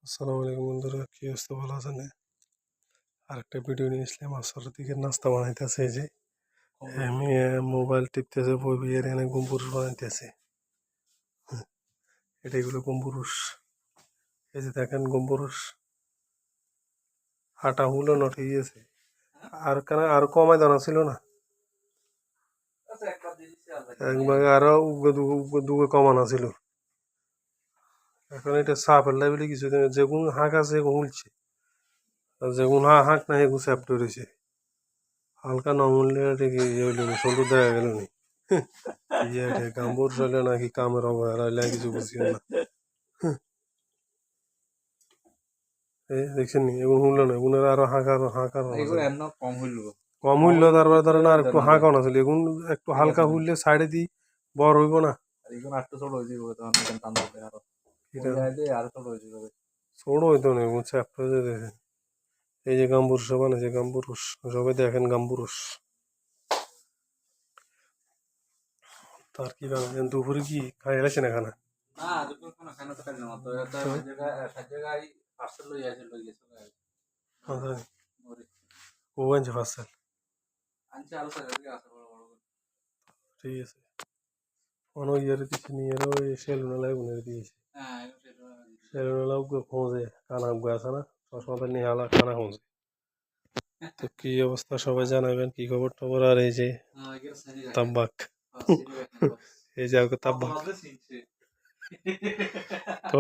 আসসালামু আলাইকুম বন্ধুরা, কি অবস্থা? ভালো আছেন? আরেকটা ভিডিও নিয়ে আসলাম। আসর দিকে নাস্তা বানাইতেছে। এই যে আমি মোবাইল টিপতেছে, বই বিয়ের এনে গম্বুরুষ বানাইতেছে। এটা এগুলো গম্বুরুষ। এই যে দেখেন গম্বুরুষ আটা হলো না, ঠিক আছে। আর কেন আর কমাই দানা ছিল না, একবার আরো দুগে কমানো ছিল। এখন এটা সাপের লাইবেলি কিছু যেগুন হাঁক আছে এগুন উলছে, আর যেগুন হাঁক না এগুন চ্যাপ্ট রয়েছে। হালকা নমুনলে সুন্দর দেখা গেল নি। গাম্বুর চলে নাকি কামের অবহেলা কিছু বুঝি না। দেখছেন নি এগুলো শুনলো না, এগুলো আরো কম হইলো। তারপরে ধরেন আর একটু হাঁকা না ছিল, এগুলো একটু হালকা হুললে সাইডে দি বড় হইব না। ছোট হইতো না, এগুলো চ্যাপ্টা হয়ে দেখেন। এই যে গাম্বুরুষ বানাইছে, গাম্বুরুষ সবাই দেখেন গাম্বুরুষ। তার কি বানাবেন দুপুরে, কি খাই গেছে না খানা? ও আনছে পার্সেল, ঠিক আছে। কোনো ইয়ের কিছু নিয়ে এলো, ওই সেলুনালাই উনের দিয়েছে। সেলুনালাও খোঁজে কানা আছে না, চশমাটা নিয়ে আলা কানা খোঁজে। তো কি অবস্থা সবাই জানাবেন, কি খবর টবর। আর এই যে তাব্বাক, এই যে তাব্বাক তো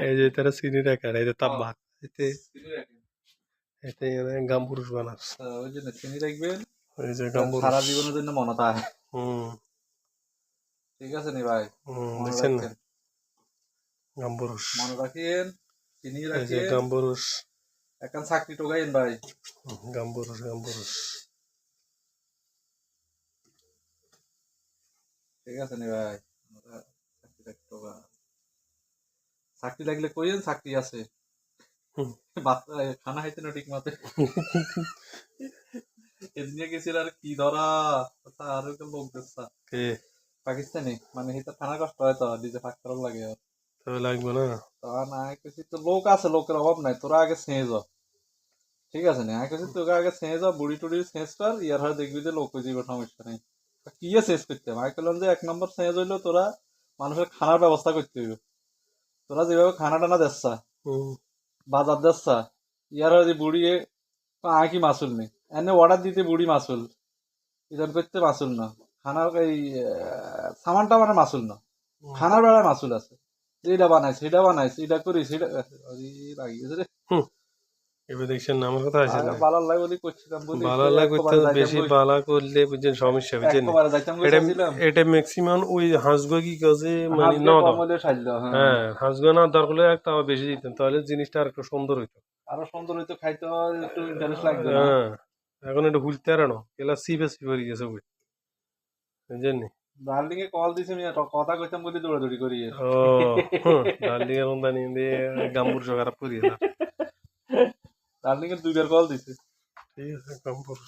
এই যে তারা চিনি রাখে, এই যে তাব্বাক এতে এতে গাম্বুরুষ বানাস, ওই জন্য চিনি রাখবেন। এই যে গাম্বুরুষ সারা জীবনের জন্য মনে থাকে। ঠিক আছে নি ভাই, দেখছেন না গাম্বুরুষ মনে রাখেন, চিনি রাখেন। গাম্বুরুষ এখন চাকরি টোকাইন ভাই, গাম্বুরুষ গাম্বুরুষ। ঠিক আছে নি ভাই, চাকরি লাগলে কইেন, চাকরি আছে। খানা খাইতে না ঠিক মতো। এদিকে গেছিল আর কি ধরা আর লোক দেখছা পাকিস্তানি, মানে এটা খানা কষ্ট হয় তো নিজে ফাঁক করার লাগে, তবে লাগবে না। না কিছু তো লোক আছে, লোকের অভাব নাই, তোরা আগে ছেঁয়ে যাও। ঠিক আছে না, আগে তোকে আগে ছেঁয়ে যাও, বুড়ি টুড়ি ছেঁচ কর, ইয়ার হয় দেখবি যে লোক হয়ে যাবে, সমস্যা নেই। কি শেষ করতে আমি বললাম যে 1 নম্বর ছেঁচ হইলো তোরা মানুষের খানার ব্যবস্থা করতে হইবে। তোরা যেভাবে খানা টানা দেখছা, বাজার দেখছা, ইয়ার হয় যে বুড়ি কি মাসুল নেই, এনে অর্ডার দিতে বুড়ি মাসুল, ইজন করতে মাসুল না, খানার এই সামান টামানের মাসুল না, খানার বেলায় মাসুল আছে। এটা বানাইছে, এটা বানাইছে, এটা করিস, এটা লাগিয়েছে রে। এবার দেখছেন না আমার কথা আছে না, বালার লাগে বলি করছিলাম, বালার লাগে করতে বেশি বালা করলে বুঝছেন সমস্যা, বুঝছেন। এটা ম্যাক্সিমাম ওই হাঁসগো কি কাজে মানে না দাও, হ্যাঁ হাঁসগো না দরকার হলে একটা বেশি দিতেন, তাহলে জিনিসটা আর একটু সুন্দর হইতো, আরো সুন্দর হইতো, খাইতে একটু ইন্টারেস্ট লাগবে। হ্যাঁ এখন এটা ভুলতে আর না এলা সিপে হয়ে গেছে বই, বুঝছেন নি। ডার্লিং এ কল দিছে, আমি কথা কইতাম বলি দৌড়াদৌড়ি করি। ও ডার্লিং এর রন্দা নিয়ে গাম্বুর খারাপ করি, ডার্লিং এর 2বার কল দিছে। ঠিক আছে গাম্বুর।